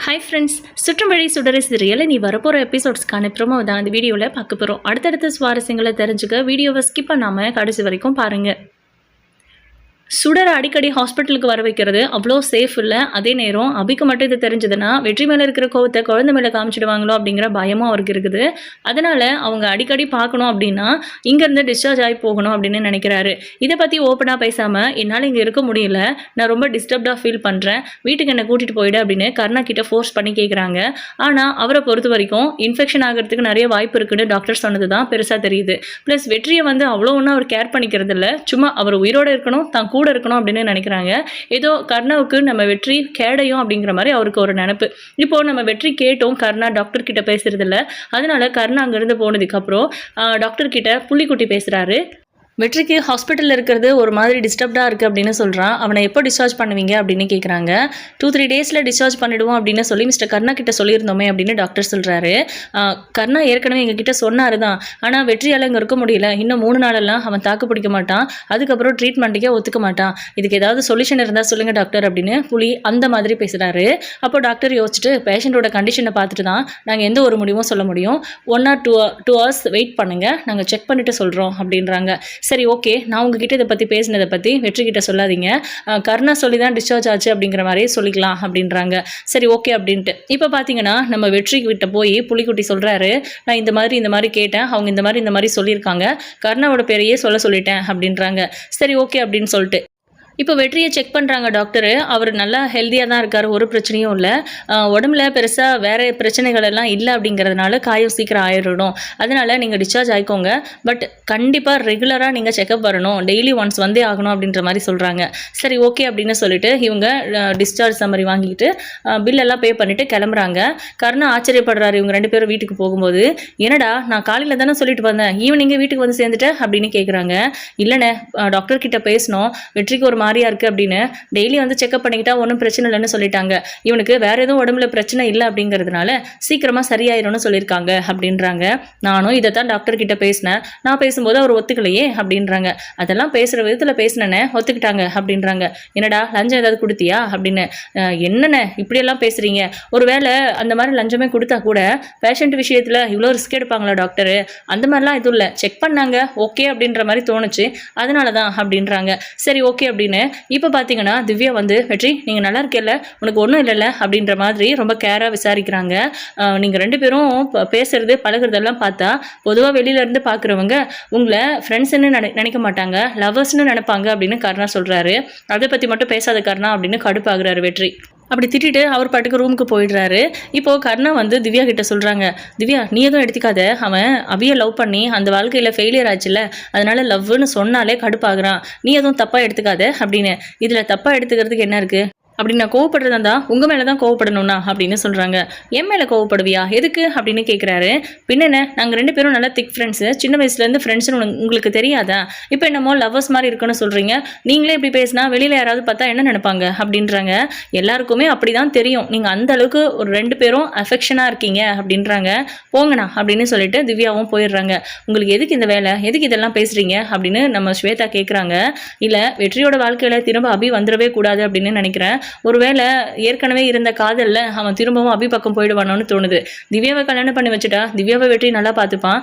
Hi friends, சுற்றுமழை சுடரை சீரியலில் நீ வரப்போகிற எபிசோட்ஸ்க்கான ப்ரோமோ தான் இந்த வீடியோவில் பார்க்க போகிறோம். அடுத்தடுத்த சுவாரஸ்யங்களை தெரிஞ்சுக்க வீடியோவை ஸ்கிப் பண்ணாமல் கடைசி வரைக்கும் பாருங்கள். சுடரை அடிக்கடி ஹாஸ்பிட்டலுக்கு வர வைக்கிறது அவ்வளோ சேஃப் இல்லை. அதே நேரம் அபிக்கு மட்டும் இது தெரிஞ்சதுன்னா வெற்றி மேலே இருக்கிற கோவத்தை குழந்தை மேலே காமிச்சிடுவாங்களோ அப்படிங்கிற பயமும் அவருக்கு இருக்குது. அதனால் அவங்க அடிக்கடி பார்க்கணும் அப்படின்னா இங்கேருந்து டிஸ்சார்ஜ் ஆகி போகணும் அப்படின்னு நினைக்கிறாரு. இதை பற்றி ஓப்பனாக பேசாமல் என்னால் இங்கே இருக்க முடியல, நான் ரொம்ப டிஸ்டர்ப்டாக ஃபீல் பண்ணுறேன், வீட்டுக்கு என்னை கூட்டிகிட்டு போயிடு அப்படின்னு கருணா கிட்ட ஃபோர்ஸ் பண்ணி கேட்குறாங்க. ஆனால் அவரை பொறுத்த வரைக்கும் இன்ஃபெக்ஷன் ஆகிறதுக்கு நிறைய வாய்ப்பு இருக்குன்னு டாக்டர் சொன்னது தான் பெருசாக தெரியுது. ப்ளஸ் வெற்றியை அவ்வளோ ஒன்றும் அவர் கேர் பண்ணிக்கிறது இல்லை, சும்மா அவர் உயிரோடு இருக்கணும், தான் கூட இருக்கணும் அப்படின்னு நினைக்கிறாங்க. ஏதோ கர்ணாவுக்கு நம்ம வெற்றி கேடையும் அப்படிங்கிற மாதிரி அவருக்கு ஒரு நினைப்பு. இப்போ நம்ம வெற்றி கேட்டோம், கர்ணா டாக்டர் கிட்ட பேசுறது இல்லை. அதனால கர்ணா அங்கிருந்து போனதுக்கு அப்புறம் டாக்டர் கிட்ட புள்ளிக்குட்டி பேசுறாரு. வெற்றிக்கு ஹாஸ்பிட்டலில் இருக்கிறது ஒரு மாதிரி டிஸ்டர்ப்டாக இருக்குது அப்படின்னு சொல்கிறான். அவனை எப்போ டிஸ்சார்ஜ் பண்ணுவீங்க அப்படின்னு கேட்குறாங்க. 2-3 டேஸில் டிஸ்சார்ஜ் பண்ணிவிடுவோம் அப்படின்னு சொல்லி மிஸ்டர் கர்ணா கிட்ட சொல்லியிருந்தோமே அப்படின்னு டாக்டர் சொல்கிறாரு. கர்ணா ஏற்கனவே எங்ககிட்ட சொன்னார் தான், ஆனால் வெற்றியால் இங்கே இருக்க முடியல, இன்னும் 3 நாளெல்லாம் அவன் தாக்கு பிடிக்க மாட்டான், அதுக்கப்புறம் ட்ரீட்மெண்ட்டுக்கே ஒத்துக்க மாட்டான், இதுக்கு ஏதாவது சொல்யூஷன் இருந்தால் சொல்லுங்கள் டாக்டர் அப்படின்னு புலி அந்த மாதிரி பேசுகிறாரு. அப்போ டாக்டர் யோசிச்சுட்டு பேஷண்ட்டோட கண்டிஷனை பார்த்துட்டு தான் நாங்கள் எந்த ஒரு முடிவும் சொல்ல முடியும், 1 or 2 hours வெயிட் பண்ணுங்கள், நாங்கள் செக் பண்ணிவிட்டு சொல்கிறோம் அப்படின்றாங்க. சரி ஓகே, நான் உங்ககிட்ட இதை பற்றி பேசினதை பற்றி வெற்றிக்கிட்ட சொல்லாதீங்க, கர்ணா சொல்லி தான் டிஸ்சார்ஜ் ஆச்சு அப்படிங்கிற மாதிரி சொல்லிக்கலாம் அப்படின்றாங்க. சரி ஓகே அப்படின்ட்டு இப்போ பார்த்தீங்கன்னா நம்ம வெற்றி கிட்ட போய் புலிக்குட்டி சொல்கிறாரு, நான் இந்த மாதிரி கேட்டேன், அவங்க இந்த மாதிரி சொல்லியிருக்காங்க, கர்ணாவோட பேரையே சொல்லிட்டேன் அப்படின்றாங்க. சரி ஓகே அப்படின்னு சொல்லிட்டு இப்போ வெற்றியை செக் பண்ணுறாங்க டாக்டரு. அவர் நல்லா ஹெல்த்தியாக தான் இருக்கார், ஒரு பிரச்சனையும் இல்லை, உடம்புல பெருசாக வேறு பிரச்சனைகள் எல்லாம் இல்லை அப்படிங்கிறதுனால காயம் சீக்கிரம் ஆயிடணும், அதனால் நீங்கள் டிஸ்சார்ஜ் ஆகிக்கோங்க, பட் கண்டிப்பாக ரெகுலராக நீங்கள் செக்அப் வரணும், டெய்லி ஒன்ஸ் வந்தே ஆகணும் அப்படின்ற மாதிரி சொல்கிறாங்க. சரி ஓகே அப்படின்னு சொல்லிட்டு இவங்க டிஸ்சார்ஜ் சம்மரி வாங்கிட்டு பில்லெல்லாம் பே பண்ணிவிட்டு கிளம்புறாங்க. கர்ணா ஆச்சரியப்படுறாரு இவங்க 2 பேரும் வீட்டுக்கு போகும்போது. என்னடா நான் காலையில் தானே சொல்லிட்டு வந்தேன், ஈவினிங்கே வீட்டுக்கு வந்து சேர்ந்துட்டேன் அப்படின்னு கேட்குறாங்க. இல்லைண்ணே, டாக்டர் கிட்ட பேசணும், வெற்றிக்கு ஒரு மாதிரியா இருக்கு அப்படின்னு டெய்லி வந்து செக்அப் பண்ணிக்கிட்டா ஒன்றும் பிரச்சனை இல்லைன்னு சொல்லிட்டாங்க, இவனுக்கு வேற எதுவும் உடம்புல பிரச்சனை இல்லை அப்படிங்கிறதுனால சீக்கிரமா சரியாயிரும்னு சொல்லியிருக்காங்க அப்படின்றாங்க. நானும் இதைத்தான் டாக்டர் கிட்ட பேசினேன், நான் பேசும்போது அவர் ஒத்துக்கலையே அப்படின்றாங்க. அதெல்லாம் பேசுற விதத்துல பேசினேன்னு ஒத்துக்கிட்டாங்க அப்படின்றாங்க. என்னடா லஞ்சம் ஏதாவது கொடுத்தியா அப்படின்னு. என்னென்ன இப்படியெல்லாம் பேசுறீங்க, ஒருவேளை அந்த மாதிரி லஞ்சமே கொடுத்தா கூட பேஷண்ட் விஷயத்துல இவ்வளோ ரிஸ்க் எடுப்பாங்களா டாக்டரு, அந்த மாதிரிலாம் எதுவும் இல்லை, செக் பண்ணாங்க ஓகே அப்படின்ற மாதிரி தோணுச்சு, அதனால தான் அப்படின்றாங்க. சரி ஓகே அப்படின்னு இப்போ பார்த்தீங்கன்னா திவ்யா வந்து வெற்றி நீங்கள் நல்லா இருக்கல, உனக்கு ஒன்றும் இல்லைல்ல அப்படின்ற மாதிரி ரொம்ப கேராக விசாரிக்கிறாங்க. நீங்கள் 2 பேரும் பேசுறது பழகிறதெல்லாம் பார்த்தா பொதுவாக வெளியிலேருந்து பார்க்குறவங்க உங்களை ஃப்ரெண்ட்ஸ்ன்னு நினைக்க மாட்டாங்க, லவர்ஸ்ன்னு நினைப்பாங்க அப்படின்னு கர்ணா சொல்கிறாரு. அதை பற்றி மட்டும் பேசாத கர்ணா அப்படின்னு கடுப்பாகிறாரு வெற்றி. அப்படி திட்டிட்டு அவர் பாட்டுக்கு ரூமுக்கு போயிடுறாரு. இப்போது கர்ணா வந்து திவ்யா கிட்ட சொல்கிறாங்க, திவ்யா நீ எதுவும் எடுத்துக்காத, அவன் அபியை லவ் பண்ணி அந்த வாழ்க்கையில் ஃபெயிலியர் ஆச்சுல்ல, அதனால லவ்னு சொன்னாலே கடுப்பாகிறான், நீ எதுவும் தப்பாக எடுத்துக்காத அப்படின்னு. இதில் தப்பாக எடுத்துக்கிறதுக்கு என்ன இருக்குது, அப்படி நான் கோவப்படுறதா இருந்தால் உங்கள் மேலே தான் கோவப்படணும்னா அப்படின்னு சொல்கிறாங்க. என் மேலே கோவப்படுவியா, எதுக்கு அப்படின்னு கேட்குறாரு. பின்னென்ன, நாங்கள் 2 பேரும் நல்லா திக் ஃப்ரெண்ட்ஸு, சின்ன வயசுலேருந்து ஃப்ரெண்ட்ஸ்னு உங்களுக்கு தெரியாதா, இப்போ என்னமோ லவ்வர்ஸ் மாதிரி இருக்குன்னு சொல்கிறீங்க, நீங்களே இப்படி பேசினா வெளியில் யாராவது பார்த்தா என்ன நினைப்பாங்க அப்படின்றாங்க. எல்லாருக்குமே அப்படி தான் தெரியும், நீங்கள் அந்த அளவுக்கு ஒரு 2 பேரும் அஃபெக்ஷனாக இருக்கீங்க அப்படின்றாங்க. போங்கண்ணா அப்படின்னு சொல்லிட்டு திவ்யாவும் போயிடுறாங்க. உங்களுக்கு எதுக்கு இந்த வேலை, எதுக்கு இதெல்லாம் பேசுகிறீங்க அப்படின்னு நம்ம ஸ்வேதா கேட்குறாங்க. இல்லை வெற்றியோட வாழ்க்கையில் திரும்ப அபி வந்துடவே கூடாது அப்படின்னு நினைக்கிறேன், ஒருவேளை ஏற்கனவே இருந்த காதலில் அவன் திரும்பவும் அபி பக்கம் போயிடுவானோன்னு தோணுது, திவ்யாவை கல்யாணம் பண்ணி வச்சுட்டா திவ்யாவை வெற்றி நல்லா பார்த்துப்பான்,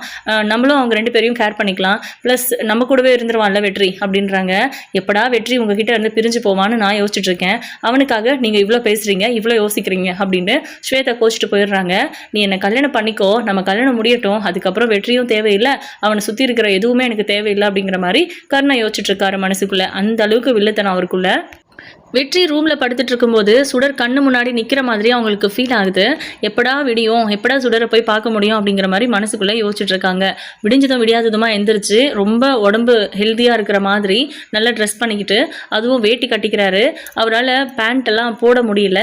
நம்மளும் அவங்க 2 பேரையும் கேர் பண்ணிக்கலாம், ப்ளஸ் நம்ம கூடவே இருந்துருவான்ல வெற்றி அப்படின்றாங்க. எப்படா வெற்றி உங்ககிட்ட இருந்து பிரிஞ்சு போவான்னு நான் யோசிச்சுட்டு இருக்கேன், அவனுக்காக நீங்கள் இவ்வளோ பேசுகிறீங்க, இவ்வளோ யோசிக்கிறீங்க அப்படின்னு ஸ்வேதா கோச்சிட்டு போயிடுறாங்க. நீ என்னை கல்யாணம் பண்ணிக்கோ, நம்ம கல்யாணம் முடியட்டும், அதுக்கப்புறம் வெற்றியும் தேவையில்லை, அவனை சுற்றி இருக்கிற எதுவுமே எனக்கு தேவையில்லை அப்படிங்கிற மாதிரி கர்ணா யோசிச்சுட்டு இருக்காரு மனசுக்குள்ளே. அந்த அளவுக்கு வில்லத்தனம் அவருக்குள்ள. வெற்றி ரூமில் படுத்துட்டு இருக்கும்போது சுடர் கண்ணு முன்னாடி நிற்கிற மாதிரி அவங்களுக்கு ஃபீல் ஆகுது. எப்படா விடியும், எப்படா சுடரை போய் பார்க்க முடியும் அப்படிங்கிற மாதிரி மனசுக்குள்ளே யோசிச்சுட்டு இருக்காங்க. விடிஞ்சதும் விடியாததுமா எந்திரிச்சு ரொம்ப உடம்பு ஹெல்த்தியாக இருக்கிற மாதிரி நல்லா ட்ரெஸ் பண்ணிக்கிட்டு அதுவும் வேட்டி கட்டிக்கிறாரு. அவரால் பேண்ட்டெல்லாம் போட முடியல,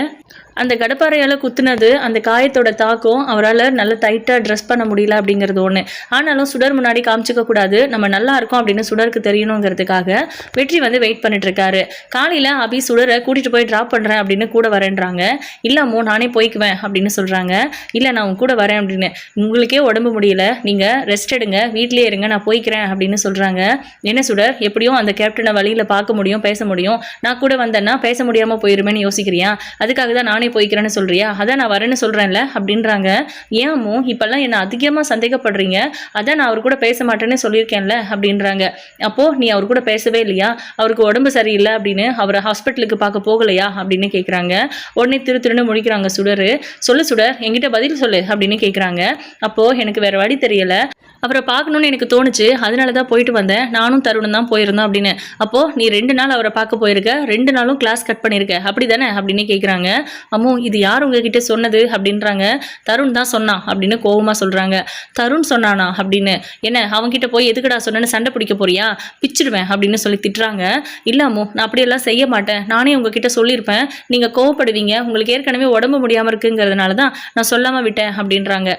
அந்த கடப்பாறையால் குத்துனது அந்த காயத்தோட தாக்கம் அவரால் நல்லா டைட்டாக ட்ரெஸ் பண்ண முடியல அப்படிங்கிறது ஒன்று. ஆனாலும் சுடர் முன்னாடி காமிச்சிக்க கூடாது, நம்ம நல்லா இருக்கோம் அப்படின்னு சுடருக்கு தெரியணுங்கிறதுக்காக வெற்றி வந்து வெயிட் பண்ணிட்டு இருக்காரு. காலையில் அபி சுடரை கூட்டிகிட்டு போய் ட்ராப் பண்ணுறேன் அப்படின்னு கூட வரேன்றாங்க. இல்லாமோ நானே போய்க்குவேன் அப்படின்னு சொல்கிறாங்க. இல்லை நான் உங்க கூட வரேன் அப்படின்னு. உங்களுக்கே உடம்பு முடியல, நீங்கள் ரெஸ்ட் எடுங்க, வீட்லேயே இருங்க, நான் போய்க்கிறேன் அப்படின்னு சொல்கிறாங்க. என்ன சுடர், எப்படியும் அந்த கேப்டனை வழியில் பார்க்க முடியும், பேச முடியும், நான் கூட வந்தேன்னா பேச முடியாமல் போயிருமேன்னு யோசிக்கிறியா, அதுக்காக தான் நானே போய்க்கிறேன்னு சொல்றியா? அதான் நான் வரேன்னு சொல்றேன்ல அப்படின்றாங்க. ஏன் அம்மு இப்பெல்லாம் என்ன அதிகமா சந்தேகப்படுறீங்க? அதான் நான் அவர் கூட பேச மாட்டேன்னு சொல்லியிருக்கேன்ல அப்படின்றாங்க. அப்போ நீ அவர் கூட பேசவே இல்லையா? அவருக்கு உடம்பு சரியில்லை அப்படின்னு அவரை ஹாஸ்பிட்டலுக்கு பார்க்க போகலையா அப்படின்னு கேட்குறாங்க. உடனே திருன்னு முழிக்கிறாங்க சுடரு. சொல்லு சுடர், என்கிட்ட பதில் சொல்லு அப்படின்னு கேட்குறாங்க. அப்போ எனக்கு வேற வழி தெரியல, அவரை பார்க்கணுன்னு எனக்கு தோணுச்சு, அதனால தான் போயிட்டு வந்தேன். நானும் தருணும் தான் போயிருந்தோம் அப்படின்னு. அப்போ நீ 2 நாள் அவரை பார்க்க போயிருக்க, 2 நாளும் கிளாஸ் கட் பண்ணியிருக்க அப்படி தானே அப்படின்னு கேட்குறாங்க. அம்மு இது யார் உங்ககிட்ட சொன்னது அப்படின்றாங்க. தருண் தான் சொன்னான் அப்படின்னு கோவமாக சொல்கிறாங்க. தருண் சொன்னானா அப்படின்னு. என்ன அவன்கிட்ட போய் எதுக்குடா சொன்னேன்னு சண்டை பிடிக்க போறியா? பிச்சிடுவேன் அப்படின்னு சொல்லி திட்டுறாங்க. இல்லை அம்மு, நான் அப்படியெல்லாம் செய்ய மாட்டேன், நானே உங்ககிட்ட சொல்லியிருப்பேன், நீங்கள் கோவப்படுவீங்க, உங்களுக்கு ஏற்கனவே உடம்பு முடியாமல் இருக்குங்கிறதுனால தான் நான் சொல்லாமல் விட்டேன் அப்படின்றாங்க.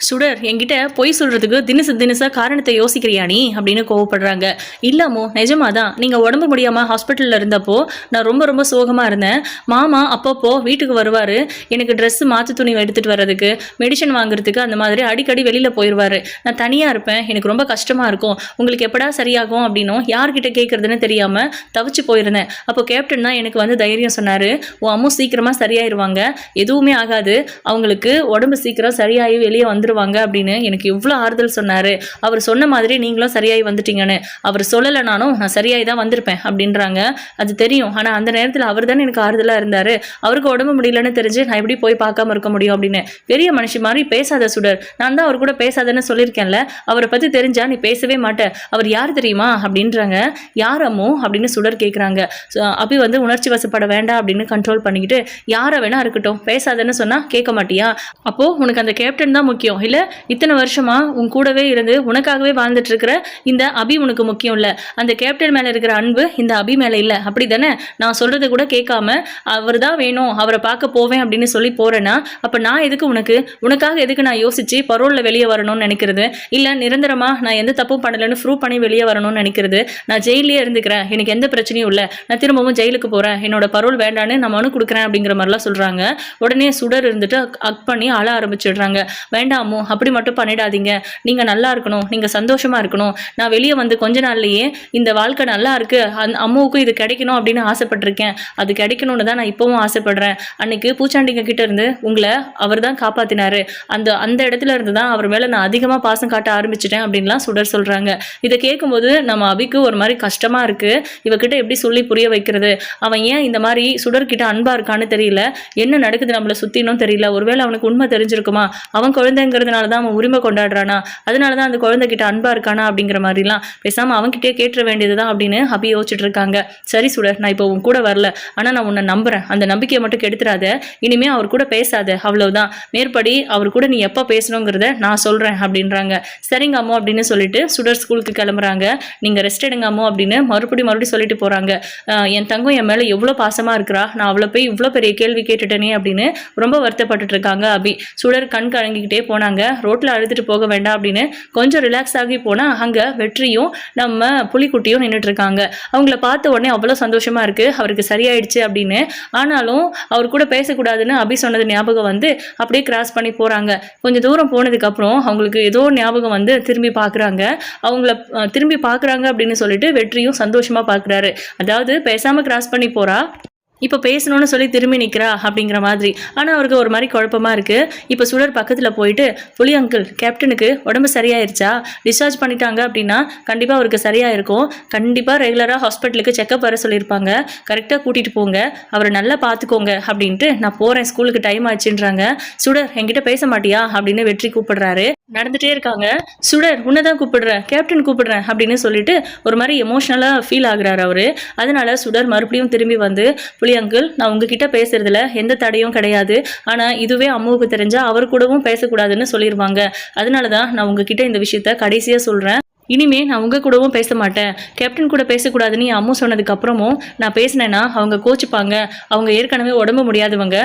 சுடர், என்கிட்ட பொய் சொல்கிறதுக்கு தினசா காரணத்தை யோசிக்கிறியா நீ அப்படின்னு கோவப்படுறாங்க. இல்லாமோ நிஜமாதான், நீங்கள் உடம்பு முடியாமல் ஹாஸ்பிட்டலில் இருந்தப்போ நான் ரொம்ப சோகமாக இருந்தேன். மாமா அப்பப்போ வீட்டுக்கு வருவார், எனக்கு ட்ரெஸ்ஸு மாற்று துணி எடுத்துகிட்டு வர்றதுக்கு, மெடிசன் வாங்குறதுக்கு, அந்த மாதிரி அடிக்கடி வெளியில் போயிடுவார். நான் தனியாக இருப்பேன், எனக்கு ரொம்ப கஷ்டமாக இருக்கும், உங்களுக்கு எப்படா சரியாகும் அப்படின்னும் யார்கிட்ட கேட்குறதுன்னு தெரியாமல் தவிச்சு போயிருந்தேன். அப்போ கேப்டன் தான் எனக்கு வந்து தைரியம் சொன்னார், உன் அம்மு சீக்கிரமாக சரியாயிருவாங்க, எதுவுமே ஆகாது, அவங்களுக்கு உடம்பு சீக்கிரம் சரியாகி வெளியே வந்துடுவாங்க அப்படின்னு எனக்கு எவ்வளோ ஆறுதல் சொன்னார். அவர் சொன்ன மாதிரி நீங்களும் சரியாகி வந்துட்டீங்கன்னு. அவர் சொல்லலைனாலும் நான் சரியாகி தான் வந்திருப்பேன் அப்படின்றாங்க. அது தெரியும், ஆனால் அந்த நேரத்தில் அவர் தானே எனக்கு ஆறுதலாக இருந்தார், அவருக்கு உடம்பு முடியலன்னு தெரிஞ்சு நான் எப்படி போய் பார்க்காம இருக்க முடியும் அப்படின்னு. பெரிய மனுஷி மாதிரி பேசாத சுடர், நான் தான் அவர் கூட பேசாதன்னு சொல்லியிருக்கேன்ல, அவரை பற்றி தெரிஞ்சா நீ பேசவே மாட்டேன், அவர் யார் தெரியுமா அப்படின்றாங்க. யார் அம்மு அப்படின்னு சுடர் கேட்குறாங்க. அபி வந்து உணர்ச்சி வசப்பட வேண்டாம் அப்படின்னு கண்ட்ரோல் பண்ணிக்கிட்டு, யாரை வேணா இருக்கட்டும், பேசாதன்னு சொன்னால் கேட்க மாட்டியா? அப்போது உனக்கு அந்த கேப்டன் தான் முக்கியம் இல்லை? இத்தனை வருஷமா உன் கூடவே இருந்து உனக்காகவே வாழ்ந்துட்டு இருக்கிற இந்த அபி உனக்கு முக்கியம் இல்லை, அந்த கேப்டன் மேலே இருக்கிற அன்பு இந்த அபி மேலே இல்லை அப்படி தானே? நான் சொல்கிறத கூட கேட்காம அவர் தான் வேணும், அவரை பார்க்க போவேன் அப்படின்னு சொல்லி போகிறேன்னா அப்போ நான் எதுக்கு உனக்காக எதுக்கு நான் யோசித்து பரோலில் வெளியே வரணும்னு நினைக்கிறது? இல்லை நிரந்தரமாக நான் எந்த தப்பும் பண்ணலைன்னு ப்ரூவ் பண்ணி வெளியே வரணும்னு நினைக்கிறது? நான் ஜெயிலே இருந்துக்கிறேன், எனக்கு எந்த பிரச்சனையும் இல்லை, நான் திரும்பவும் ஜெயிலுக்கு போகிறேன், என்னோட பரோல் வேண்டான்னு நான் மனு கொடுக்குறேன் அப்படிங்கிற மாதிரிலாம் சொல்கிறாங்க. உடனே சுடர் இருந்துட்டு அக் பண்ணி அழ ஆரம்பிச்சிடுறாங்க. வேண்டாமோ அப்படி மட்டும் பண்ணிடாதீங்க, நீங்கள் நல்லா இருக்கணும், நீங்கள் சந்தோஷமாக இருக்கணும், நான் வெளியே வந்து கொஞ்ச நாள்லையே இந்த வாழ்க்கை நல்லா இருக்கு, அம்மாவுக்கும் இது கிடைக்கணும் அப்படின்னு ஆசைப்பட்டிருக்கேன், அது கிடைக்கணும்னு தான் நான் இப்போவும் ஆசைப்படுறேன். அன்னைக்கு பூச்சாண்டிங்க கிட்ட இருந்து உங்களை அவர் தான் காப்பாற்றினாரு, அந்த இடத்துல இருந்து தான் அவர் மேலே நான் அதிகமாக பாசம் காட்ட ஆரம்பிச்சிட்டேன் அப்படின்லாம் சுடர் சொல்கிறாங்க. இதை கேட்கும்போது நம்ம அபிக்கு ஒரு மாதிரி கஷ்டமாக இருக்குது, இவகிட்ட எப்படி சொல்லி புரிய வைக்கிறது, அவன் ஏன் இந்த மாதிரி சுடர்கிட்ட அன்பாக இருக்கான்னு தெரியல, என்ன நடக்குது நம்மளை சுற்றினும் தெரியல, ஒருவேளை அவனுக்கு உண்மை தெரிஞ்சிருக்குமா, அவன் குழந்தைங்கிறதுனால தான் அவன் உரிமை கொண்டாடுறானா, அதனால தான் அந்த குழந்தைகிட்ட அன்பா இருக்கானா அப்படிங்கிற மாதிரிலாம் பேசாமல் அவன்கிட்டே கேட்டுற வேண்டியது தான் அப்படின்னு அபி யோசிச்சுட்டு இருக்காங்க. சரி சுடர், நான் இப்போ உன் கூட வரல, ஆனால் நான் உன்னை நம்புறேன், அந்த நம்பிக்கையை மட்டும் கெடுத்துறாத, இனிமே அவர் கூட பேசாத, அவ்வளவுதான், மேற்படி அவர் கூட நீ எப்போ பேசணுங்கிறத நான் சொல்கிறேன் அப்படின்றாங்க. சரிங்க அம்மோ அப்படின்னு சொல்லிட்டு சுடர் ஸ்கூலுக்கு கிளம்புறாங்க. நீங்கள் ரெஸ்ட் எடுங்க அம்மோ அப்படின்னு மறுபடியும் சொல்லிட்டு போகிறாங்க. என் தங்கம் என் மேலே எவ்வளோ பாசமாக இருக்கிறா, நான் அவளை போய் இவ்வளோ பெரிய கேள்வி கேட்டுட்டேனே அப்படின்னு ரொம்ப வருத்தப்பட்டுட்டு இருக்காங்க அபி. சுடர் கண் கலங்கிக்கிட்டே போனாங்க. ரோட்டில் அழுதுட்டு போக வேண்டாம் அப்படின்னு கொஞ்சம் ரிலாக்ஸ் ஆகி போனால் அங்கே வெற்றியும் நம்ம புலிக்குட்டியும் நின்றுட்டு இருக்காங்க. அவங்கள பார்த்த உடனே அவ்வளோ சந்தோஷமா இருக்கு, அவருக்கு சரியாயிடுச்சு அப்படின்னு. ஆனாலும் அவர் கூட பேசக்கூடாதுன்னு அபி சொன்னது ஞாபகம் வந்து அப்படியே கிராஸ் பண்ணி போகிறாங்க. கொஞ்சம் தூரம் போனதுக்கப்புறம் அவங்களுக்கு ஏதோ ஞாபகம் வந்து திரும்பி பார்க்குறாங்க. அவங்கள திரும்பி பார்க்குறாங்க அப்படின்னு சொல்லிட்டு வெற்றியும் சந்தோஷமாக பார்க்குறாரு. அதாவது பேசாமல் கிராஸ் பண்ணி போகிறா, இப்போ பேசணும்னு சொல்லி திரும்பி நிற்கிறா அப்படிங்கிற மாதிரி. ஆனால் அவருக்கு ஒரு மாதிரி குழப்பமாக இருக்குது. இப்போ சுடர் பக்கத்தில் போயிட்டு, புலி அங்கிள், கேப்டனுக்கு உடம்பு சரியாயிருச்சா, டிஸ்சார்ஜ் பண்ணிட்டாங்க அப்படின்னா கண்டிப்பாக அவருக்கு சரியாக இருக்கும், கண்டிப்பாக ரெகுலராக ஹாஸ்பிட்டலுக்கு செக்கப் வர சொல்லியிருப்பாங்க, கரெக்டாக கூட்டிகிட்டு போங்க, அவரை நல்லா பார்த்துக்கோங்க அப்படின்ட்டு நான் போகிறேன், ஸ்கூலுக்கு டைம் ஆச்சுன்றாங்க. சுடர் என்கிட்ட பேச மாட்டியா அப்படின்னு வெற்றி கூப்பிடுறாரு. நடந்துகிட்டே இருக்காங்க. சுடர் உன்னை தான் கூப்பிடுறேன், கேப்டன் கூப்பிடுறேன் அப்படின்னு சொல்லிட்டு ஒரு மாதிரி எமோஷ்னலாக ஃபீல் ஆகுறாரு அவர். அதனால சுடர் மறுபடியும் திரும்பி வந்து, புலி அங்கிள், நான் உங்ககிட்ட பேசுறதுல எந்த தடையும் கிடையாது, ஆனால் இதுவே அம்மாவுக்கு தெரிஞ்சால் அவர் கூடவும் பேசக்கூடாதுன்னு சொல்லிடுவாங்க, அதனால தான் நான் உங்ககிட்ட இந்த விஷயத்த கடைசியாக சொல்கிறேன், இனிமே நான் உங்கள் கூடவும் பேச மாட்டேன், கேப்டன் கூட பேசக்கூடாதுன்னு என் அம்மா சொன்னதுக்கு அப்புறமும் நான் பேசினேன்னா அவங்க கோச்சிப்பாங்க, அவங்க ஏற்கனவே உடம்பு முடியாதவங்க,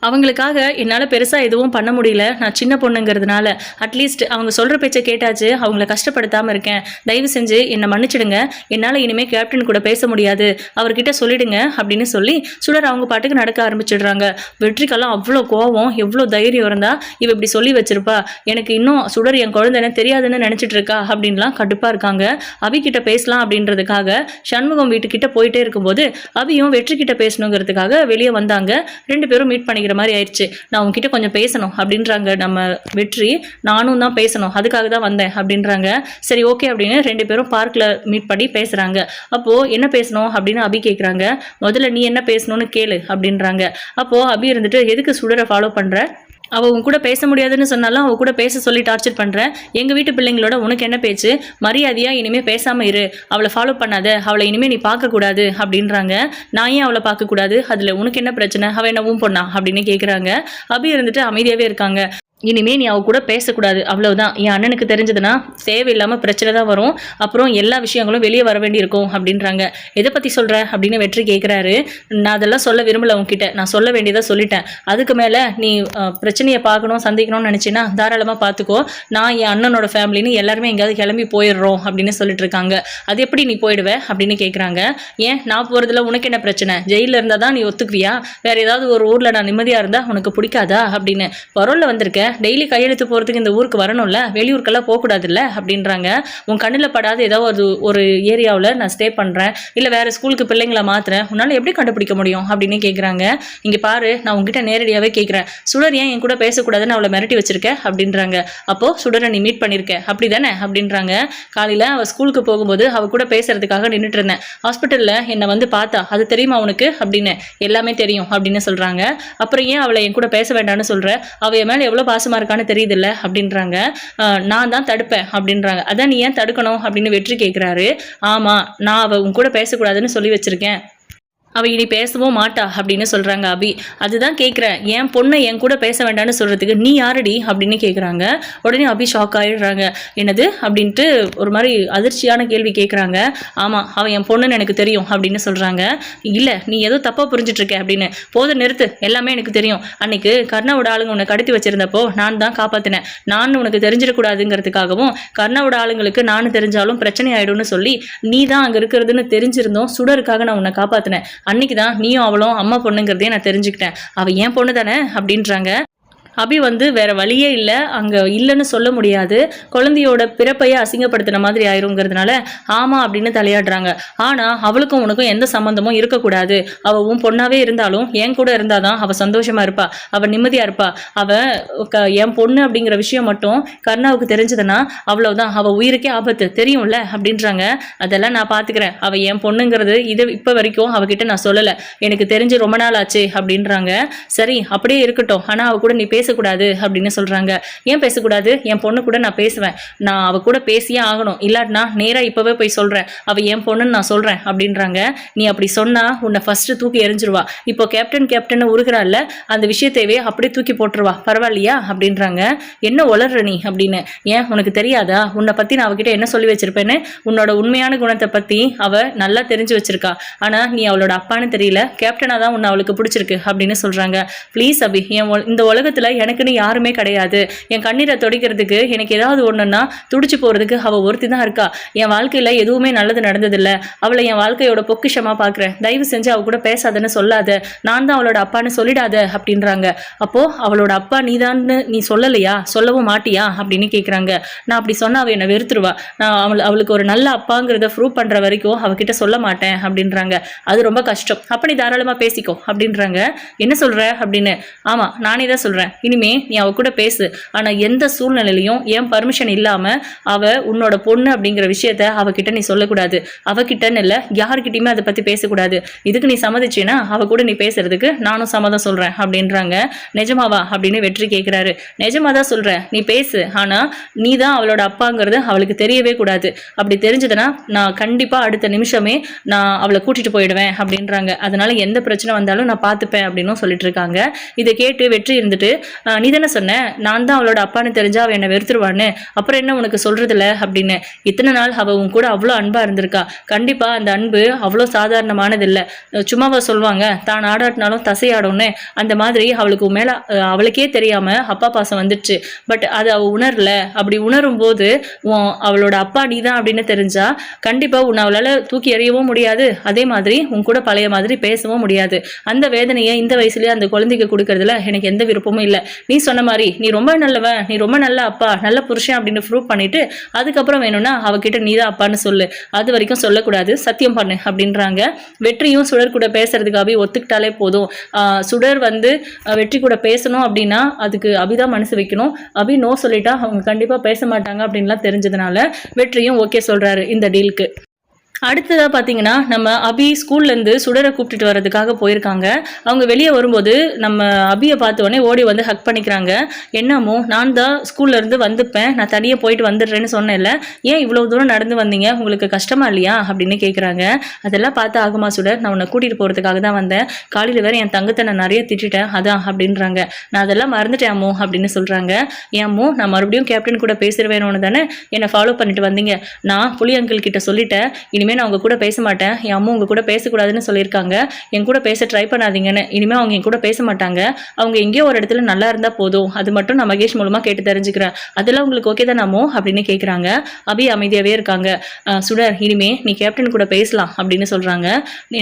அவங்களுக்காக என்னால் பெருசாக எதுவும் பண்ண முடியல, நான் சின்ன பொண்ணுங்கிறதுனால அட்லீஸ்ட் அவங்க சொல்கிற பேச்சை கேட்டாச்சு அவங்கள கஷ்டப்படுத்தாமல் இருக்கேன், தயவு செஞ்சு என்னை மன்னிச்சிடுங்க, என்னால் இனிமேல் கேப்டன் கூட பேச முடியாது, அவர்கிட்ட சொல்லிடுங்க அப்படின்னு சொல்லி சுடர் அவங்க பாட்டுக்கு நடக்க ஆரம்பிச்சிடுறாங்க. வெற்றிக்கெல்லாம் அவ்வளோ கோவம், எவ்வளோ தைரியம் இருந்தால் இவ இப்படி சொல்லி வச்சிருப்பா, எனக்கு இன்னும் சுடர் என் குழந்தைன்னு தெரியாதுன்னு நினச்சிட்டு இருக்கா அப்படின்லாம் கடுப்பாக இருக்காங்க. அபிகிட்ட பேசலாம் அப்படின்றதுக்காக சண்முகம் வீட்டுக்கிட்ட போயிட்டே இருக்கும்போது அபியும் வெற்றிக்கிட்ட பேசணுங்கிறதுக்காக வெளியே வந்தாங்க. 2 பேரும் மீட் பண்ணிக்கிற மாதிரி ஆயிடுச்சு. நான் உங்ககிட்ட கொஞ்சம் பேசணும் அப்படின்றாங்க நம்ம வெற்றி. நானும் தான் பேசணும், அதுக்காக தான் வந்தேன் அப்படின்றாங்க. சரி ஓகே அப்படின்னு 2 பேரும் பார்க்கில் மீட் பண்ணி பேசுகிறாங்க. அப்போது என்ன பேசணும் அப்படின்னு அபி கேட்குறாங்க. முதல்ல நீ என்ன பேசணும்னு கேளு அப்படின்றாங்க. அப்போது அபி இருந்துட்டு எதுக்கு சுடரை ஃபாலோ பண்ணுற, அவள் உன் கூட பேச முடியாதுன்னு சொன்னாலும் அவள் கூட பேச சொல்லி டார்ச்சர் பண்ணுறேன். எங்கள் வீட்டு பிள்ளைங்களோட உனக்கு என்ன பேச்சு, மரியாதையாக இனிமேல் பேசாமல் இரு, அவளை ஃபாலோ பண்ணாத, அவளை இனிமேல் நீ பார்க்கக்கூடாது அப்படின்றாங்க. நான் ஏன் அவளை பார்க்கக்கூடாது, அதில் உனக்கு என்ன பிரச்சனை, அவள் என்னவும் பொண்ணா அப்படின்னு கேட்குறாங்க. அபி இருந்துட்டு அமைதியாகவே இருக்காங்க. இனிமே நீ அவ கூட பேசக்கூடாது, அவ்வளவுதான். என் அண்ணனுக்கு தெரிஞ்சதுன்னா தேவையில்லாமல் பிரச்சனை தான் வரும், அப்புறம் எல்லா விஷயங்களும் வெளியே வர வேண்டியிருக்கும் அப்படின்றாங்க. எதை பற்றி சொல்கிற அப்படின்னு வெற்றி கேட்குறாரு. நான் அதெல்லாம் சொல்ல விரும்பல உங்ககிட்ட, நான் சொல்ல வேண்டியதாக சொல்லிட்டேன். அதுக்கு மேலே நீ பிரச்சனையை பார்க்கணும் சந்திக்கணும்னு நினச்சின்னா தாராளமாக பார்த்துக்கோ. நான் என் அண்ணனோட ஃபேமிலின்னு எல்லாருமே எங்கேயாவது கிளம்பி போயிடுறோம் அப்படின்னு சொல்லிட்டு இருக்காங்க. அது எப்படி நீ போயிடுவே அப்படின்னு கேட்குறாங்க. ஏன் நான் போகிறதுல உனக்கு என்ன பிரச்சனை, ஜெயிலில் இருந்தால் தான் நீ ஒத்துக்குவியா, வேறு ஏதாவது ஒரு ஊரில் நான் நிம்மதியாக இருந்தால் உனக்கு பிடிக்காதா அப்படின்னு. பரோலில் வந்திருக்க, டெய்லி கையெழுத்து போகிறதுக்கு இந்த ஊருக்கு வரணும்ல, வெளியூருக்கெல்லாம் போகக்கூடாதுல்ல அப்படின்றாங்க. உன் கண்ணில் படாத ஏதாவது ஒரு ஏரியாவில் நான் ஸ்டே பண்ணுறேன், இல்லை வேறு ஸ்கூலுக்கு பிள்ளைங்களை மாற்றுறேன், உன்னால் எப்படி கண்டுபிடிக்க முடியும் அப்படின்னு கேட்குறாங்க. இங்கே பாரு, நான் உங்ககிட்ட நேரடியாகவே கேட்குறேன், சுடர் ஏன் என் கூட பேசக்கூடாதுன்னு அவளை மிரட்டி வச்சிருக்கேன் அப்படின்றாங்க. அப்போது சுடரை நீ மீட் பண்ணியிருக்க அப்படி தானே அப்படின்றாங்க. காலையில் அவள் ஸ்கூலுக்கு போகும்போது அவள் கூட பேசுறதுக்காக நின்றுட்டு இருந்தேன், ஹாஸ்பிட்டலில் என்னை வந்து பார்த்தா, அது தெரியுமா உனக்கு அப்படின்னு. எல்லாமே தெரியும் அப்படின்னு சொல்கிறாங்க. அப்புறம் ஏன் அவளை என் கூட பேச வேண்டாம்னு சொல்கிற, அவள் என் மேலே எவ்வளோ பாசமாக இருக்கான்னு தெரியுதுல்ல அப்படின்றாங்க. நான் தான் தடுப்பேன் அப்படின்றாங்க. அதான் நீ ஏன் தடுக்கணும் அப்படின்னு வெற்றி கேட்குறாரு. ஆமாம், நான் அவள் உன் கூட பேசக்கூடாதுன்னு சொல்லி வச்சுருக்கேன், அவள் இனி பேசவும் மாட்டா அப்படின்னு சொல்கிறாங்க அபி. அதுதான் கேட்குறேன், என் பொண்ணை என் கூட பேச வேண்டாம்னு சொல்கிறதுக்கு நீ யாரடி அப்படின்னு கேட்குறாங்க. உடனே அபி ஷாக் ஆகிடுறாங்க. என்னது அப்படின்ட்டு ஒரு மாதிரி அதிர்ச்சியான கேள்வி கேட்குறாங்க. ஆமாம், அவன் என் பொண்ணுன்னு எனக்கு தெரியும் அப்படின்னு சொல்கிறாங்க. இல்லை, நீ ஏதோ தப்பாக புரிஞ்சிட்ருக்க அப்படின்னு. போதும் நிறுத்து, எல்லாமே எனக்கு தெரியும். அன்னைக்கு கர்ணாவோட ஆளுங்க உன்னை கடத்தி வச்சிருந்தப்போ நான் தான் காப்பாற்றினேன். நான் உனக்கு தெரிஞ்சிடக்கூடாதுங்கிறதுக்காகவும் கர்ணாவோட ஆளுங்களுக்கு நான் தெரிஞ்சாலும் பிரச்சனை ஆகிடும்னு சொல்லி நீ தான் அங்கே இருக்கிறதுன்னு தெரிஞ்சிருந்தோம் சுடருக்காக நான் உன்னை காப்பாற்றினேன். அன்னைக்கு தான் நீயும் அவளும் அம்மா பொண்ணுங்கிறதே நான் தெரிஞ்சுக்கிட்டேன். அவள் ஏன் பொண்ணு தானே அப்படின்றாங்க. அபி வந்து வேறு வழியே இல்லை, அங்கே இல்லைன்னு சொல்ல முடியாது, குழந்தையோட பிறப்பையை அசிங்கப்படுத்தின மாதிரி ஆயிருங்கிறதுனால ஆமாம் அப்படின்னு தலையாடுறாங்க. ஆனால் அவளுக்கும் உனக்கும் எந்த சம்மந்தமும் இருக்கக்கூடாது, அவள் உன் பொண்ணாவே இருந்தாலும் என் கூட இருந்தால் தான் அவள் சந்தோஷமாக இருப்பா, அவள் நிம்மதியாக இருப்பா. அவள் என் பொண்ணு அப்படிங்கிற விஷயம் மட்டும் கர்ணாவுக்கு தெரிஞ்சதுன்னா அவ்வளவுதான், அவள் உயிருக்கே ஆபத்து, தெரியும்ல அப்படின்றாங்க. அதெல்லாம் நான் பார்த்துக்கிறேன், அவள் என் பொண்ணுங்கிறது இது இப்போ வரைக்கும் அவகிட்ட நான் சொல்லலை, எனக்கு தெரிஞ்சு ரொம்ப நாள் ஆச்சு அப்படின்றாங்க. சரி அப்படியே இருக்கட்டும், ஆனால் அவள் கூட நீ பேசக்கூடாது அப்படின்னு சொல்கிறாங்க. ஏன் பேசக்கூடாது, என் பொண்ணு கூட நான் பேசுவேன், நான் அவள் கூட பேசியே ஆகணும், இல்லாட்டினா நேராக இப்போவே போய் சொல்கிறேன், அவள் என் பொண்ணுன்னு நான் சொல்கிறேன் அப்படின்றாங்க. நீ அப்படி சொன்னால் உன்னை ஃபஸ்ட்டு தூக்கி எறிஞ்சிருவா, இப்போ கேப்டன் உருகிறாள்ல, அந்த விஷயத்தையே அப்படியே தூக்கி போட்டுருவா, பரவாயில்லையா அப்படின்றாங்க. என்ன உளர்ற நீ அப்படின்னு. ஏன் உனக்கு தெரியாதா, உன்னை பற்றி நான் அவகிட்ட என்ன சொல்லி வச்சிருப்பேன்னு, உன்னோட உண்மையான குணத்தை பற்றி அவள் நல்லா தெரிஞ்சு வச்சிருக்கா, ஆனால் நீ அவளோட அப்பான்னு தெரியல, கேப்டனாக தான் உன்னை அவளுக்கு பிடிச்சிருக்கு அப்படின்னு சொல்கிறாங்க. ப்ளீஸ் அபி, இந்த உலகத்தில் எனக்குன்னு யாருமே கிடையாது, என் கண்ணீரை துடைக்கிறதுக்கு எனக்கு ஏதாவது ஒன்றுன்னா துடிச்சு போகிறதுக்கு அவள் ஒருத்தி தான் இருக்கா, என் வாழ்க்கையில் எதுவுமே நல்லது நடந்ததில்லை, அவளை என் வாழ்க்கையோட பொக்கிஷமாக பார்க்குறேன், தயவு செஞ்சு அவள் கூட பேசாதன்னு சொல்லாத, நான் தான் அவளோட அப்பான்னு சொல்லிடாத அப்படின்றாங்க. அப்போது அவளோட அப்பா நீதான்னு நீ சொல்லலையா, சொல்லவும் மாட்டியா அப்படின்னு கேட்குறாங்க. நான் அப்படி சொன்னால் அவள் என்னை வெறுத்துருவா, நான் அவளுக்கு ஒரு நல்ல அப்பாங்கிறத ப்ரூவ் பண்ணுற வரைக்கும் அவகிட்ட சொல்ல மாட்டேன் அப்படின்றாங்க. அது ரொம்ப கஷ்டம், அப்போ நீ தாராளமாக பேசிக்கோ அப்படின்றாங்க. என்ன சொல்கிற அப்படின்னு. ஆமாம், நானே தான் சொல்கிறேன், இனிமே நீ அவ கூட பேசு, ஆனால் எந்த சூழ்நிலையிலையும் என் பர்மிஷன் இல்லாமல் அவள் உன்னோட பொண்ணு அப்படிங்கிற விஷயத்த அவகிட்ட நீ சொல்லக்கூடாது, அவகிட்டன்னு இல்லை யாருக்கிட்டையுமே அதை பற்றி பேசக்கூடாது. இதுக்கு நீ சம்மதிச்சேன்னா அவள் கூட நீ பேசுறதுக்கு நானும் சம்மதம் சொல்கிறேன் அப்படின்றாங்க. நிஜமாவா அப்படின்னு வெற்றி கேட்குறாரு. நிஜமாக தான் சொல்கிறேன், நீ பேசு, ஆனால் நீ தான் அவளோட அப்பாங்கிறது அவளுக்கு தெரியவே கூடாது, அப்படி தெரிஞ்சதுன்னா நான் கண்டிப்பாக அடுத்த நிமிஷமே நான் அவளை கூட்டிகிட்டு போயிடுவேன் அப்படின்றாங்க. அதனால் எந்த பிரச்சனை வந்தாலும் நான் பார்த்துப்பேன் அப்படின்னும் சொல்லிட்டு இருக்காங்க. இதை கேட்டு வெற்றி இருந்துட்டு, நீ தானே சொன்ன நான் தான் அவளோட அப்பான்னு தெரிஞ்சா அவள் என்னை வெறுத்துருவான்னு, அப்புறம் என்ன உனக்கு சொல்கிறதில்ல அப்படின்னு. இத்தனை நாள் அவள் உன் கூட அவ்வளோ அன்பாக இருந்திருக்கா, கண்டிப்பாக அந்த அன்பு அவ்வளோ சாதாரணமானது இல்லை, சும்மாவா சொல்லுவாங்க தான் ஆடாட்டினாலும் தசையாடும்னு, அந்த மாதிரி அவளுக்கு மேலே அவளுக்கே தெரியாமல் அப்பா பாசம் வந்துடுச்சு. பட் அது அவள் உணரல, அப்படி உணரும் போது அவளோட அப்பா நீ தான் அப்படின்னு தெரிஞ்சா கண்டிப்பாக உன்னை அவளால் தூக்கி எறியவும் முடியாது, அதே மாதிரி உன் கூட பழைய மாதிரி பேசவும் முடியாது. அந்த வேதனையை இந்த வயசுலேயே அந்த குழந்தைக்கு கொடுக்கறதுல எனக்கு எந்த விருப்பமும் இல்லை இல்லை. நீ சொன்ன மாதிரி நீ ரொம்ப நல்லவன், நீ ரொம்ப நல்ல அப்பா, நல்ல புருஷன் அப்படின்னு ப்ரூவ் பண்ணிட்டு அதுக்கப்புறம் வேணும்னா அவகிட்ட நீ தான் அப்பான்னு சொல்லு, அது வரைக்கும் சொல்லக்கூடாது, சத்தியம் பண்ணு அப்படின்றாங்க. வெற்றியும் சுடர் கூட பேசுறதுக்கு அபி ஒத்துக்கிட்டாலே போதும். சுடர் வந்து வெற்றி கூட பேசணும் அப்படின்னா அதுக்கு அபிதான் மனசு வைக்கணும். அபி நோ சொல்லிட்டா அவங்க கண்டிப்பா பேச மாட்டாங்க அப்படின்லாம் தெரிஞ்சதுனால வெற்றியும் ஓகே சொல்றாரு இந்த டீலுக்கு. அடுத்ததாக பார்த்தீங்கன்னா நம்ம அபி ஸ்கூல்லேருந்து சுடரை கூப்பிட்டுட்டு வர்றதுக்காக போயிருக்காங்க. அவங்க வெளியே வரும்போது நம்ம அபியை பார்த்தோன்னே ஓடி வந்து ஹக் பண்ணிக்கிறாங்க. என்னமோ நான் தான் ஸ்கூல்லேருந்து வந்துப்பேன், நான் தனியாக போயிட்டு வந்துடுறேன்னு சொன்னேன்ல, ஏன் இவ்வளோ தூரம் நடந்து வந்தீங்க, உங்களுக்கு கஷ்டமா இல்லையா அப்படின்னு கேட்குறாங்க. அதெல்லாம் பார்த்து ஆகுமா சுடர், நான் உன்னை கூட்டிகிட்டு போகிறதுக்காக தான் வந்தேன், காலையில் வேறு என் தங்கத்தை நான் நிறைய திட்டேன் அதான் அப்படின்றாங்க. நான் அதெல்லாம் மறந்துட்டேன் அம்மோ அப்படின்னு சொல்கிறாங்க. ஏன் அம்மோ, நான் மறுபடியும் கேப்டன் கூட பேசுகிறவேணும்னு தானே என்னை ஃபாலோ பண்ணிட்டு வந்தீங்க, நான் புலி அங்கிள் கிட்ட சொல்லிட்டேன், இனிமேல் நான் உங்க கூட பேச மாட்டேன், என் அம்மா உங்க கூட பேசக்கூடாதுன்னு சொல்லியிருக்காங்க, என் கூட பேச ட்ரை பண்ணாதீங்கன்னு. இனிமேல் அவங்க என் கூட பேச மாட்டாங்க, அவங்க எங்கேயோ ஒரு இடத்துல நல்லா இருந்தா போதும், அது மட்டும் நான் மகேஷ் மூலமா கேட்டு தெரிஞ்சுக்கிறேன், அதெல்லாம் உங்களுக்கு ஓகே தான் அம்மோ அப்படின்னு கேட்குறாங்க. அபி அமைதியாவே இருக்காங்க. சுடர், இனிமே நீ கேப்டன் கூட பேசலாம் அப்படின்னு சொல்றாங்க.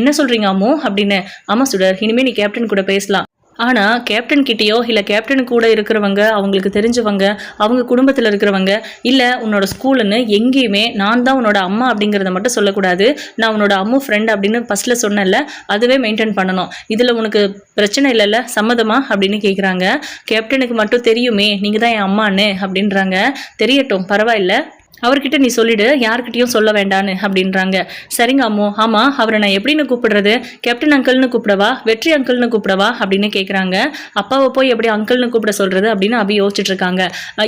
என்ன சொல்றீங்க அம்மோ அப்படின்னு. ஆமா சுடர், இனிமே நீ கேப்டன் கூட பேசலாம், ஆனால் கேப்டன் கிட்டேயோ இல்லை கேப்டன் கூட இருக்கிறவங்க, அவங்களுக்கு தெரிஞ்சவங்க, அவங்க குடும்பத்தில் இருக்கிறவங்க, இல்லை உன்னோட ஸ்கூலுன்னு எங்கேயுமே நான் தான் உன்னோட அம்மா அப்படிங்கிறத மட்டும் சொல்லக்கூடாது, நான் உன்னோட அம்மு ஃப்ரெண்ட் அப்படின்னு ஃபஸ்ட்டில் சொன்னேன்ல, அதுவே மெயின்டைன் பண்ணணும், இதில் உனக்கு பிரச்சனை இல்லைல்ல, சம்மதமா அப்படின்னு கேட்குறாங்க. கேப்டனுக்கு மட்டும் தெரியுமே நீங்கள் தான் என் அம்மான்னு அப்படின்றாங்க. தெரியட்டும் பரவாயில்ல, அவர்கிட்ட நீ சொல்லிடு, யார்கிட்டையும் சொல்ல வேண்டான்னு அப்படின்றாங்க. சரிங்க அம்மோ. ஆமாம், அவரை நான் எப்படின்னு கூப்பிடுறது, கேப்டன் அங்கிள்னு கூப்பிடவா, வெற்றி அங்கிள்னு கூப்பிடவா அப்படின்னு கேட்குறாங்க. அப்பாவை போய் எப்படி அங்கிள்னு கூப்பிட சொல்கிறது அப்படின்னு அபி யோசிச்சுட்டு இருக்காங்க.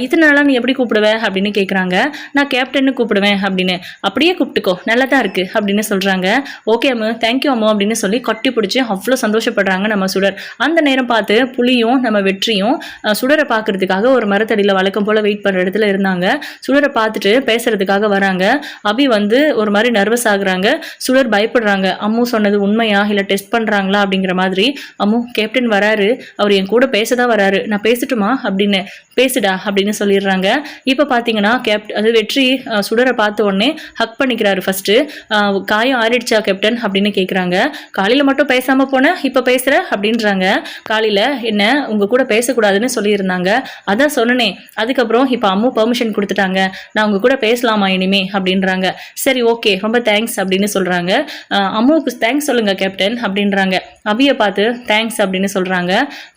இத்தனை நாளாக நீ எப்படி கூப்பிடுவேன் அப்படின்னு கேட்குறாங்க. நான் கேப்டன்னு கூப்பிடுவேன் அப்படின்னு. அப்படியே கூப்பிட்டுக்கோ, நல்லா தான் இருக்குது அப்படின்னு சொல்கிறாங்க. ஓகே அம்மு, தேங்க்யூ அம்மோ அப்படின்னு சொல்லி கட்டி பிடிச்சி அவ்வளோ சந்தோஷப்படுறாங்க நம்ம சுடர். அந்த நேரம் பார்த்து புலியும் நம்ம வெற்றியும் சுடரை பார்க்கறதுக்காக ஒரு மரத்தடியில் வழக்கம் போல் வெயிட் பண்ணுற இடத்துல இருந்தாங்க. சுடரை பார்த்துட்டு பேசுறதுக்காக வராங்க. அபி வந்து ஒரு மாதிரி நர்வஸ் ஆகுறாங்க. சுடர் பயப்படுறாங்க. அம்மு சொன்னது உண்மையா இல்லை டெஸ்ட் பண்ணுறாங்களா அப்படிங்கிற மாதிரி. அம்மு, கேப்டன் வராரு, அவர் என் கூட பேசதான் வராரு, நான் பேசட்டுமா அப்படின்னு. பேசுடா அப்படின்னு சொல்லிடுறாங்க. இப்போ பார்த்தீங்கன்னா அது வெற்றி சுடரை பார்த்த உடனே ஹக் பண்ணிக்கிறாரு. ஃபர்ஸ்ட்டு காயம் ஆறிடுச்சா கேப்டன் அப்படின்னு கேட்குறாங்க. காலையில் மட்டும் பேசாமல் போனேன், இப்போ பேசுகிற அப்படின்றாங்க. காலையில் என்ன உங்கள் கூட பேசக்கூடாதுன்னு சொல்லியிருந்தாங்க, அதான் சொன்னனே, அதுக்கப்புறம் இப்போ அம்மு பர்மிஷன் கொடுத்துட்டாங்க, நான் உங்கள் கூட பேசலாமா இனிமே அப்படின்றாங்க. சரி ஓகே, ரொம்ப தேங்க்ஸ் அப்படின்னு சொல்கிறாங்க. அம்மாவுக்கு தேங்க்ஸ் சொல்லுங்கள் கேப்டன் அப்படின்றாங்க. அபியை பார்த்து தேங்க்ஸ் அப்படின்னு சொல்கிறாங்க.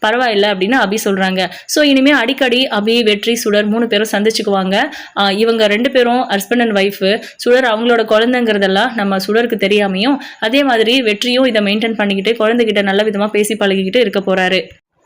பரவாயில்ல அப்படின்னு அபி சொல்கிறாங்க. ஸோ இனிமேல் அடிக்கடி அபி, வெற்றி, சுடர் 3 பேரும் சந்திச்சுக்குவாங்க. இவங்க 2 பேரும் ஹஸ்பண்ட் அண்ட் ஒய்ஃபு. சுடர் அவங்களோட குழந்தைங்கிறதெல்லாம் நம்ம சுடருக்கு தெரியாமையும், அதே மாதிரி வெற்றியும் இதை மெயின்டைன் பண்ணிக்கிட்டு குழந்தைகிட்ட நல்ல விதமாக பேசி பழகிக்கிட்டு இருக்க போகிறாரு.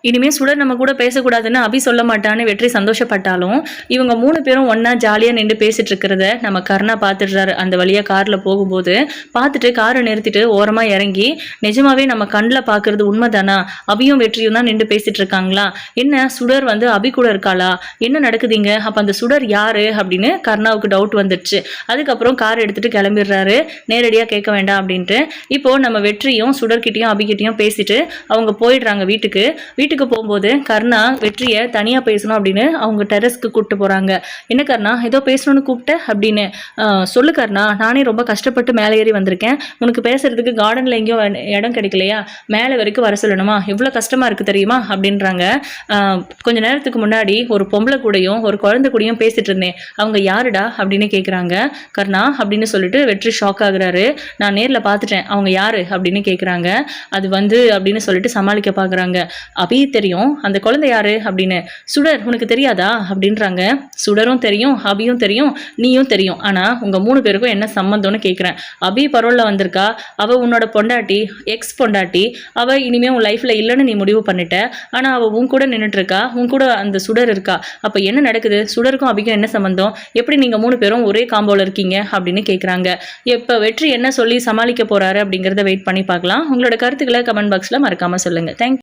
இனிமேல் சுடர் நம்ம கூட பேசக்கூடாதுன்னு அபி சொல்ல மாட்டான்னு வெற்றி சந்தோஷப்பட்டாலும், இவங்க 3 பேரும் ஒன்றா ஜாலியாக நின்று பேசிட்டு இருக்கிறத நம்ம கர்ணா பார்த்துடுறாரு. அந்த வழியாக காரில் போகும்போது பார்த்துட்டு காரை நிறுத்திட்டு ஓரமாக இறங்கி, நிஜமாவே நம்ம கண்ணில் பார்க்கறது உண்மைதானா, அபியும் வெற்றியும் தான் நின்று பேசிட்டு இருக்காங்களா, என்ன சுடர் வந்து அபி கூட இருக்காளா, என்ன நடக்குதுங்க, அப்போ அந்த சுடர் யாரு அப்படின்னு கர்ணாவுக்கு டவுட் வந்துடுச்சு. அதுக்கப்புறம் கார் எடுத்துட்டு கிளம்பிடுறாரு, நேரடியாக கேட்க வேண்டாம் அப்படின்ட்டு. இப்போ நம்ம வெற்றியும் சுடர்கிட்டையும் அபிகிட்டையும் பேசிட்டு அவங்க போயிடுறாங்க வீட்டுக்கு. வீட்டுக்கு போகும்போது கர்ணா வெற்றியை தனியாக பேசணும் அப்படின்னு அவங்க டெரஸ்க்கு கூப்பிட்டு போகிறாங்க. என்ன கர்ணா, ஏதோ பேசணும்னு கூப்பிட்ட அப்படின்னு. சொல்லு கர்ணா, நானே ரொம்ப கஷ்டப்பட்டு மேலே ஏறி வந்திருக்கேன், உனக்கு பேசுறதுக்கு கார்டனில் எங்கேயும் இடம் கிடைக்கலையா, மேலே வரைக்கும் வர சொல்லணுமா, எவ்வளோ கஷ்டமாக இருக்குது தெரியுமா அப்படின்றாங்க. கொஞ்ச நேரத்துக்கு முன்னாடி ஒரு பொம்பளை கூடயும் ஒரு குழந்தை கூடயும் பேசிட்டு இருந்தேன், அவங்க யாருடா அப்படின்னு கேட்குறாங்க. கர்ணா அப்படின்னு சொல்லிட்டு வெற்றி ஷாக் ஆகுறாரு. நான் நேரில் பார்த்துட்டேன், அவங்க யாரு அப்படின்னு கேட்குறாங்க. அது வந்து அப்படின்னு சொல்லிட்டு சமாளிக்க பார்க்குறாங்க. அபி தெரியும், அந்த குழந்தை யாரு அப்படின்னு. சுடர், உனக்கு தெரியாதா அப்படின்றாங்க. சுடரும் தெரியும், அபியும் தெரியும், நீயும் தெரியும், ஆனா உங்க 3 பேருக்கும் என்ன சம்பந்தம்னு கேட்குறேன். அபி பரோல்ல வந்திருக்கா, அவ உன்னோட பொண்டாட்டி, எக்ஸ் பொண்டாட்டி, அவ இனிமே உன் லைஃப்ல இல்லைன்னு நீ முடிவு பண்ணிட்ட, ஆனா அவ உன் கூட நின்றுட்டு இருக்கா, உன் கூட அந்த சுடர் இருக்கா, அப்ப என்ன நடக்குது, சுடருக்கும் அபிக்கும் என்ன சம்பந்தம், எப்படி நீங்க 3 பேரும் ஒரே காம்போல இருக்கீங்க அப்படின்னு கேட்குறாங்க. இப்ப வெற்றி என்ன சொல்லி சமாளிக்க போறாரு அப்படிங்கிறத வெயிட் பண்ணி பார்க்கலாம். உங்களோட கருத்துக்களை கமெண்ட் பாக்ஸ்ல மறக்காம சொல்லுங்க. தேங்க்யூ.